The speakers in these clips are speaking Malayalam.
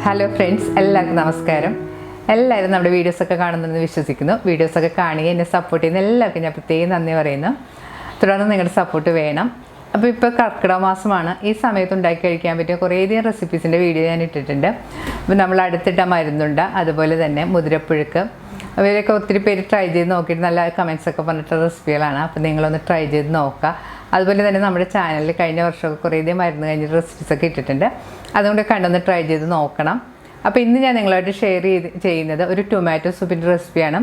ഹലോ ഫ്രണ്ട്സ്, എല്ലാവർക്കും നമസ്കാരം. എല്ലാവരും നമ്മുടെ വീഡിയോസൊക്കെ കാണുന്നതെന്ന് വിശ്വസിക്കുന്നു. വീഡിയോസൊക്കെ കാണുകയും എന്നെ സപ്പോർട്ട് ചെയ്യുന്ന എല്ലാവർക്കും ഞാൻ പ്രത്യേകം നന്ദി പറയുന്നു. തുടർന്ന് നിങ്ങളുടെ സപ്പോർട്ട് വേണം. അപ്പോൾ ഇപ്പോൾ കർക്കിടക മാസമാണ്. ഈ സമയത്ത് ഉണ്ടാക്കി കഴിക്കാൻ പറ്റിയ കുറേയധികം റെസിപ്പീസിൻ്റെ വീഡിയോ ഞാൻ ഇട്ടിട്ടുണ്ട്. അപ്പോൾ നമ്മൾ അടുത്തിട്ട മരുന്നുണ്ട, അതുപോലെ തന്നെ മുതിരപ്പുഴുക്ക്, അവരൊക്കെ ഒത്തിരി പേര് ട്രൈ ചെയ്ത് നോക്കിയിട്ട് നല്ല കമൻസൊക്കെ പറഞ്ഞിട്ട് റെസിപ്പികളാണ്. അപ്പോൾ നിങ്ങളൊന്ന് ട്രൈ ചെയ്ത് നോക്കുക. അതുപോലെ തന്നെ നമ്മുടെ ചാനലിൽ കഴിഞ്ഞ വർഷമൊക്കെ കുറേയധികം മരുന്ന് കഴിഞ്ഞിട്ട് റെസിപ്പീസൊക്കെ ഇട്ടിട്ടുണ്ട്. അതുകൊണ്ട് കണ്ടൊന്ന് ട്രൈ ചെയ്ത് നോക്കണം. അപ്പോൾ ഇന്ന് ഞാൻ നിങ്ങളായിട്ട് ഷെയർ ചെയ്യുന്നത് ഒരു ടൊമാറ്റോ സൂപ്പിൻ്റെ റെസിപ്പിയാണ്.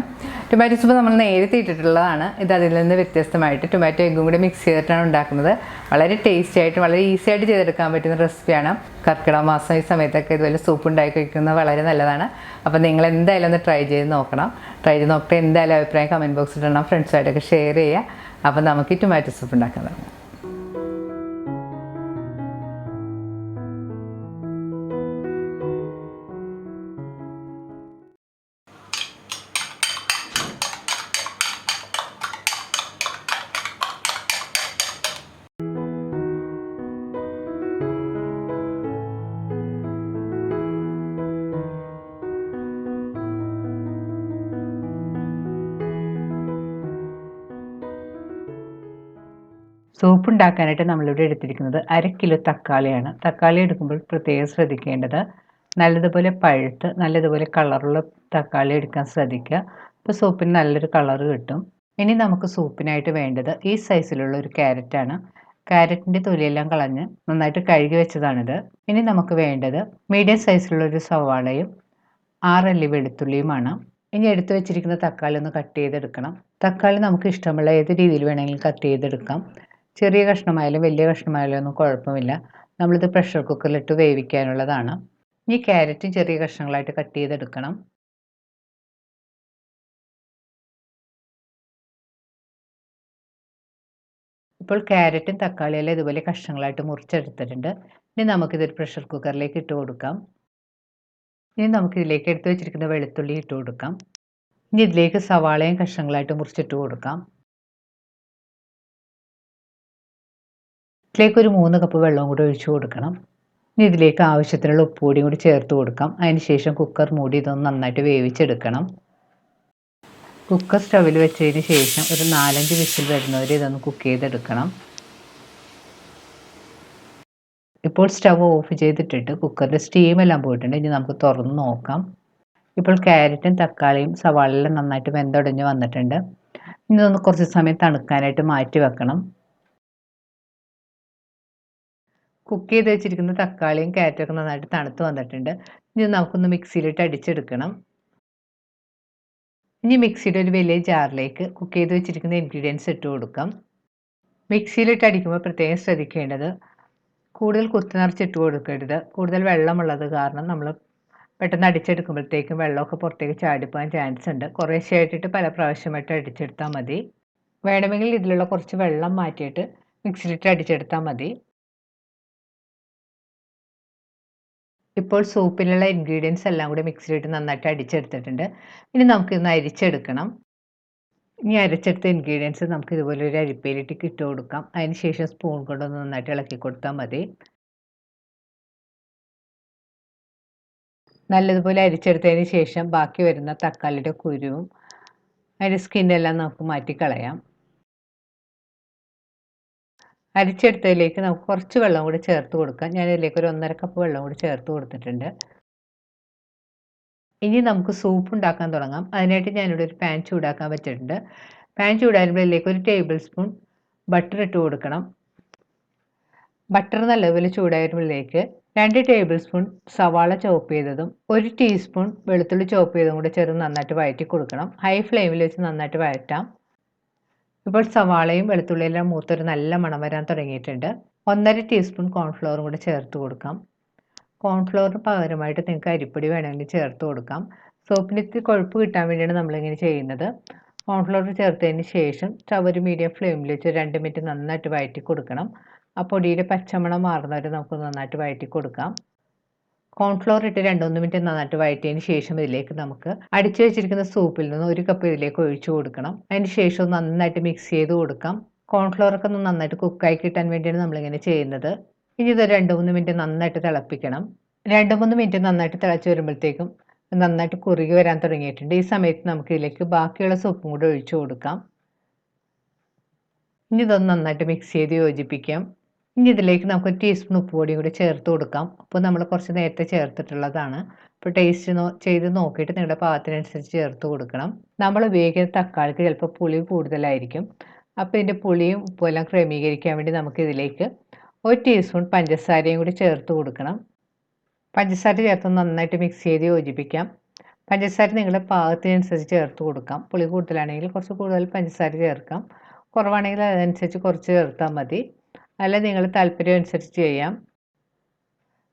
ടൊമാറ്റോ സൂപ്പ് നമ്മൾ നേരത്തെ ഇട്ടിട്ടുള്ളതാണ്. ഇത് അതിൽ നിന്ന് വ്യത്യസ്തമായിട്ട് ടൊമാറ്റോ എഗ്ഗും കൂടി മിക്സ് ചെയ്തിട്ടാണ് ഉണ്ടാക്കുന്നത്. വളരെ ടേസ്റ്റി ആയിട്ട് വളരെ ഈസി ആയിട്ട് ചെയ്തെടുക്കാൻ പറ്റുന്ന റെസിപ്പിയാണ്. കർക്കിടക മാസം ഈ സമയത്തൊക്കെ ഇതുപോലെ സൂപ്പ് ഉണ്ടാക്കി കഴിക്കുന്നത് വളരെ നല്ലതാണ്. അപ്പോൾ നിങ്ങൾ എന്തായാലും ഒന്ന് ട്രൈ ചെയ്ത് നോക്കണം. ട്രൈ ചെയ്ത് നോക്കിയിട്ട് എന്തായാലും അഭിപ്രായം കമൻറ്റ് ബോക്സിൽ ഇടണം, ഫ്രണ്ട്സുമായിട്ടൊക്കെ ഷെയർ ചെയ്യുക. അപ്പോൾ നമുക്ക് ഈ ടൊമാറ്റോ സൂപ്പ് ഉണ്ടാക്കാൻ തുടങ്ങാം. സൂപ്പ് ഉണ്ടാക്കാനായിട്ട് നമ്മളിവിടെ എടുത്തിരിക്കുന്നത് 1/2 കിലോ തക്കാളിയാണ്. തക്കാളി എടുക്കുമ്പോൾ പ്രത്യേകം ശ്രദ്ധിക്കേണ്ടത് നല്ലതുപോലെ പഴുത്ത് നല്ലതുപോലെ കളറുള്ള തക്കാളി എടുക്കാൻ ശ്രദ്ധിക്കുക. അപ്പോൾ സൂപ്പിന് നല്ലൊരു കളറ് കിട്ടും. ഇനി നമുക്ക് സൂപ്പിനായിട്ട് വേണ്ടത് ഈ സൈസിലുള്ള ഒരു ക്യാരറ്റാണ്. ക്യാരറ്റിൻ്റെ തൊലിയെല്ലാം കളഞ്ഞ് നന്നായിട്ട് കഴുകി വെച്ചതാണിത്. ഇനി നമുക്ക് വേണ്ടത് മീഡിയം സൈസിലുള്ള ഒരു സവാളയും 6 അല്ലി വെളുത്തുള്ളിയുമാണ്. ഇനി എടുത്തു വെച്ചിരിക്കുന്ന തക്കാളി ഒന്ന് കട്ട് ചെയ്തെടുക്കണം. തക്കാളി നമുക്ക് ഇഷ്ടമുള്ള ഏത് രീതിയിൽ വേണമെങ്കിലും കട്ട് ചെയ്തെടുക്കാം. ചെറിയ കഷ്ണമായാലും വലിയ കഷ്ണമായാലും ഒന്നും കുഴപ്പമില്ല. നമ്മളിത് പ്രഷർ കുക്കറിലിട്ട് വേവിക്കാനുള്ളതാണ്. ഈ ക്യാരറ്റും ചെറിയ കഷ്ണങ്ങളായിട്ട് കട്ട് ചെയ്തെടുക്കണം. ഇപ്പോൾ ക്യാരറ്റും തക്കാളിയെല്ലാം ഇതുപോലെ കഷ്ണങ്ങളായിട്ട് മുറിച്ചെടുത്തിട്ടുണ്ട്. ഇനി നമുക്കിതൊരു പ്രഷർ കുക്കറിലേക്ക് ഇട്ട് കൊടുക്കാം. ഇനി നമുക്കിതിലേക്ക് എടുത്തു വെച്ചിരിക്കുന്ന വെളുത്തുള്ളി ഇട്ട് കൊടുക്കാം. ഇനി ഇതിലേക്ക് സവാളയും കഷ്ണങ്ങളായിട്ട് മുറിച്ചിട്ട് കൊടുക്കാം. ഇതിലേക്ക് ഒരു 3 കപ്പ് വെള്ളവും കൂടി ഒഴിച്ചു കൊടുക്കണം. ഇനി ഇതിലേക്ക് ആവശ്യത്തിനുള്ള ഉപ്പുപൊടിയും കൂടി ചേർത്ത് കൊടുക്കാം. അതിനുശേഷം കുക്കർ മൂടി ഇതൊന്ന് നന്നായിട്ട് വേവിച്ചെടുക്കണം. കുക്കർ സ്റ്റവിൽ വെച്ചതിന് ശേഷം ഒരു 4-5 വിസിൽ വരുന്നവരെ ഇതൊന്ന് കുക്ക് ചെയ്തെടുക്കണം. ഇപ്പോൾ സ്റ്റവ് ഓഫ് ചെയ്തിട്ടിട്ട് കുക്കറിൻ്റെ സ്റ്റീമെല്ലാം പോയിട്ടുണ്ട്. ഇനി നമുക്ക് തുറന്ന് നോക്കാം. ഇപ്പോൾ ക്യാരറ്റും തക്കാളിയും സവാളയെല്ലാം നന്നായിട്ട് വെന്തുടഞ്ഞ് വന്നിട്ടുണ്ട്. ഇനി ഒന്ന് കുറച്ച് സമയം തണുക്കാനായിട്ട് മാറ്റി വെക്കണം. കുക്ക് ചെയ്ത് വെച്ചിരിക്കുന്ന തക്കാളിയും ക്യാരറ്റൊക്കെ നന്നായിട്ട് തണുത്ത് വന്നിട്ടുണ്ട്. ഇനി നമുക്കൊന്ന് മിക്സിയിലിട്ട് അടിച്ചെടുക്കണം. ഇനി മിക്സിയുടെ ഒരു വലിയ ജാറിലേക്ക് കുക്ക് ചെയ്ത് വെച്ചിരിക്കുന്ന ഇൻഗ്രീഡിയൻസ് ഇട്ട് കൊടുക്കാം. മിക്സിയിലിട്ട് അടിക്കുമ്പോൾ പ്രത്യേകം ശ്രദ്ധിക്കേണ്ടത് കൂടുതൽ കുത്തി നിറച്ചിട്ട് കൊടുക്കരുത്. കൂടുതൽ വെള്ളമുള്ളത് കാരണം നമ്മൾ പെട്ടെന്ന് അടിച്ചെടുക്കുമ്പോഴത്തേക്കും വെള്ളമൊക്കെ പുറത്തേക്ക് ചാടിപ്പോകാൻ ചാൻസ് ഉണ്ട്. കുറേശ്ശെയായിട്ടിട്ട് പല പ്രാവശ്യമായിട്ട് അടിച്ചെടുത്താൽ മതി. വേണമെങ്കിൽ ഇതിലുള്ള കുറച്ച് വെള്ളം മാറ്റിയിട്ട് മിക്സിയിലിട്ട് അടിച്ചെടുത്താൽ മതി. ഇപ്പോൾ സൂപ്പിലുള്ള ഇൻഗ്രീഡിയൻസ് എല്ലാം കൂടി മിക്സിയിലിട്ട് നന്നായിട്ട് അടിച്ചെടുത്തിട്ടുണ്ട്. ഇനി നമുക്കിതൊന്ന് അരിച്ചെടുക്കണം. ഇനി അരച്ചെടുത്ത ഇൻഗ്രീഡിയൻസ് നമുക്ക് ഇതുപോലെ ഒരു അരിപ്പയിലിട്ട് ഇട്ട് കൊടുക്കാം. അതിന് ശേഷം സ്പൂൺ കൊണ്ടൊന്ന് നന്നായിട്ട് ഇളക്കി കൊടുത്താൽ മതി. നല്ലതുപോലെ അരിച്ചെടുത്തതിന് ശേഷം ബാക്കി വരുന്ന തക്കാളിയുടെ കുരുവും അതിൻ്റെ സ്കിന്നെല്ലാം നമുക്ക് മാറ്റിക്കളയാം. അരിച്ചെടുത്തതിലേക്ക് നമുക്ക് കുറച്ച് വെള്ളം കൂടി ചേർത്ത് കൊടുക്കാം. ഞാൻ ഇതിലേക്ക് ഒരു 1.5 കപ്പ് വെള്ളം കൂടി ചേർത്ത് കൊടുത്തിട്ടുണ്ട്. ഇനി നമുക്ക് സൂപ്പ് ഉണ്ടാക്കാൻ തുടങ്ങാം. അതിനായിട്ട് ഞാനിവിടെ ഒരു പാൻ ചൂടാക്കാൻ വെച്ചിട്ടുണ്ട്. പാൻ ചൂടാകുമ്പോൾ ഇതിലേക്ക് ഒരു ടേബിൾ സ്പൂൺ ബട്ടർ ഇട്ട് കൊടുക്കണം. ബട്ടർ നല്ലതുപോലെ ചൂടായതിലേക്ക് 2 ടേബിൾ സ്പൂൺ സവാള ചോപ്പ് ചെയ്തതും 1 ടീസ്പൂൺ വെളുത്തുള്ളി ചോപ്പ് ചെയ്തതും കൂടി ചേർത്ത് നന്നായിട്ട് വഴറ്റി കൊടുക്കണം. ഹൈ ഫ്ലെയിമിൽ വെച്ച് നന്നായിട്ട് വഴറ്റാം. ഇപ്പോൾ സവാളയും വെളുത്തുള്ളിയെല്ലാം മൂത്തൊരു നല്ല മണം വരാൻ തുടങ്ങിയിട്ടുണ്ട്. 1.5 ടീസ്പൂൺ കോൺഫ്ലവറും കൂടി ചേർത്ത് കൊടുക്കാം. കോൺഫ്ലവറിന് പകരമായിട്ട് നിങ്ങൾക്ക് അരിപ്പൊടി വേണമെങ്കിൽ ചേർത്ത് കൊടുക്കാം. സോപ്പിന് ഇത്തിരി കൊഴുപ്പ് കിട്ടാൻ വേണ്ടിയാണ് നമ്മളിങ്ങനെ ചെയ്യുന്നത്. കോൺഫ്ലവർ ചേർത്തതിന് ശേഷം സ്റ്റവ് ഒരു മീഡിയം ഫ്ലെയിമിൽ വെച്ച് 2 മിനിറ്റ് നന്നായിട്ട് വഴറ്റി കൊടുക്കണം. ആ പൊടിയുടെ പച്ചമണം മാറുന്നവരെ നമുക്ക് നന്നായിട്ട് വഴറ്റി കൊടുക്കാം. കോൺഫ്ലവർ ഇട്ട് 2-3 മിനിറ്റ് നന്നായിട്ട് വഴറ്റിയതിന് ശേഷം ഇതിലേക്ക് നമുക്ക് അടിച്ചു വെച്ചിരിക്കുന്ന സൂപ്പിൽ നിന്ന് 1 കപ്പ് ഇതിലേക്ക് ഒഴിച്ചു കൊടുക്കണം. അതിന് ശേഷം നന്നായിട്ട് മിക്സ് ചെയ്ത് കൊടുക്കാം. കോൺഫ്ലവറൊക്കെ ഒന്ന് നന്നായിട്ട് കുക്കായി കിട്ടാൻ വേണ്ടിയാണ് നമ്മളിങ്ങനെ ചെയ്യുന്നത്. ഇനി ഇത് 2-3 മിനിറ്റ് നന്നായിട്ട് തിളപ്പിക്കണം. 2-3 മിനിറ്റ് നന്നായിട്ട് തിളച്ച് വരുമ്പോഴത്തേക്കും നന്നായിട്ട് കുറുകി വരാൻ തുടങ്ങിയിട്ടുണ്ട്. ഈ സമയത്ത് നമുക്ക് ഇതിലേക്ക് ബാക്കിയുള്ള സൂപ്പും കൂടെ ഒഴിച്ചു കൊടുക്കാം. ഇനി ഇതൊന്ന് നന്നായിട്ട് മിക്സ് ചെയ്ത് യോജിപ്പിക്കാം. ഇനി ഇതിലേക്ക് നമുക്ക് 1 ടീസ്പൂൺ ഉപ്പ് പൊടിയും കൂടി ചേർത്ത് കൊടുക്കാം. അപ്പോൾ നമ്മൾ കുറച്ച് നേരത്തെ ചേർത്തിട്ടുള്ളതാണ്. അപ്പോൾ ടേസ്റ്റ് ചെയ്ത് നോക്കിയിട്ട് നിങ്ങളുടെ പാകത്തിനനുസരിച്ച് ചേർത്ത് കൊടുക്കണം. നമ്മൾ ഉപയോഗിക്കുന്ന തക്കാളിക്ക് ചിലപ്പോൾ പുളി കൂടുതലായിരിക്കും. അപ്പോൾ ഇതിൻ്റെ പുളിയും ഉപ്പും എല്ലാം ക്രമീകരിക്കാൻ വേണ്ടി നമുക്കിതിലേക്ക് 1 ടീസ്പൂൺ പഞ്ചസാരയും കൂടി ചേർത്ത് കൊടുക്കണം. പഞ്ചസാര ചേർത്ത് നന്നായിട്ട് മിക്സ് ചെയ്ത് യോജിപ്പിക്കാം. പഞ്ചസാര നിങ്ങളുടെ പാകത്തിനനുസരിച്ച് ചേർത്ത് കൊടുക്കാം. പുളി കൂടുതലാണെങ്കിൽ കുറച്ച് കൂടുതൽ പഞ്ചസാര ചേർക്കാം. കുറവാണെങ്കിൽ അതനുസരിച്ച് കുറച്ച് ചേർത്താൽ മതി. അല്ല നിങ്ങൾ താല്പര്യം അനുസരിച്ച് ചെയ്യാം.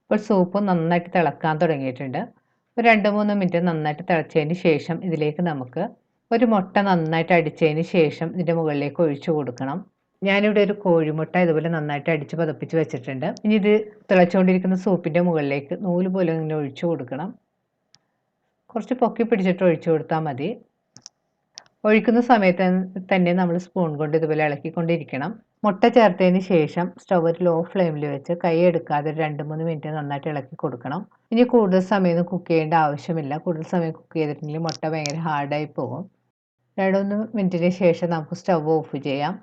ഇപ്പോൾ സൂപ്പ് നന്നായിട്ട് തിളക്കാൻ തുടങ്ങിയിട്ടുണ്ട്. ഒരു 2-3 മിനിറ്റ് നന്നായിട്ട് തിളച്ചതിന് ശേഷം ഇതിലേക്ക് നമുക്ക് ഒരു മുട്ട നന്നായിട്ട് അടിച്ചതിന് ശേഷം ഇതിൻ്റെ മുകളിലേക്ക് ഒഴിച്ചു കൊടുക്കണം. ഞാനിവിടെ ഒരു കോഴിമുട്ട ഇതുപോലെ നന്നായിട്ട് അടിച്ച് പതപ്പിച്ച് വെച്ചിട്ടുണ്ട്. ഇനി ഇത് തിളച്ചുകൊണ്ടിരിക്കുന്ന സൂപ്പിൻ്റെ മുകളിലേക്ക് നൂല് പോലെ ഇങ്ങനെ ഒഴിച്ചു കൊടുക്കണം. കുറച്ച് പൊക്കി പിടിച്ചിട്ട് ഒഴിച്ചു കൊടുത്താൽ മതി. ഒഴിക്കുന്ന സമയത്ത് തന്നെ നമ്മൾ സ്പൂൺ കൊണ്ട് ഇതുപോലെ ഇളക്കിക്കൊണ്ടിരിക്കണം. മുട്ട ചേർത്തതിന് ശേഷം സ്റ്റവ് ഒരു ലോ ഫ്ലെയിമിൽ വെച്ച് കൈ എടുക്കാതെ 2-3 മിനിറ്റ് നന്നായിട്ട് ഇളക്കി കൊടുക്കണം. ഇനി കൂടുതൽ സമയം കുക്ക് ചെയ്യേണ്ട ആവശ്യമില്ല. കൂടുതൽ സമയം കുക്ക് ചെയ്തിട്ടുണ്ടെങ്കിൽ മുട്ട ഭയങ്കര ഹാർഡായി പോകും. 2-3 മിനിറ്റിന് ശേഷം നമുക്ക് സ്റ്റവ് ഓഫ് ചെയ്യാം.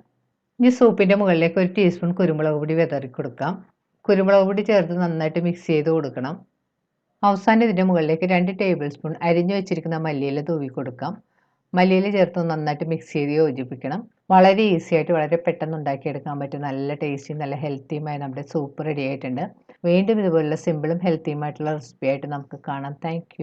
ഇനി സൂപ്പിൻ്റെ മുകളിലേക്ക് 1 ടീസ്പൂൺ കുരുമുളക് പൊടി വിതറി കൊടുക്കാം. കുരുമുളക് പൊടി ചേർത്ത് നന്നായിട്ട് മിക്സ് ചെയ്ത് കൊടുക്കണം. അവസാനം ഇതിൻ്റെ മുകളിലേക്ക് 2 ടേബിൾ സ്പൂൺ അരിഞ്ഞു വെച്ചിരിക്കുന്ന മല്ലിയില തൂവി കൊടുക്കാം. മല്ലിയില ചേർത്ത് നന്നായിട്ട് മിക്സ് ചെയ്ത് യോജിപ്പിക്കണം. വളരെ ഈസി ആയിട്ട് വളരെ പെട്ടെന്ന് ഉണ്ടാക്കിയെടുക്കാൻ പറ്റും നല്ല ടേസ്റ്റിയും നല്ല ഹെൽത്തിയുമായ നമ്മുടെ സൂപ്പ് റെഡി ആയിട്ടുണ്ട്. വീണ്ടും ഇതുപോലുള്ള സിമ്പിളും ഹെൽത്തിയുമായിട്ടുള്ള റെസിപ്പി ആയിട്ട് നമുക്ക് കാണാം. താങ്ക്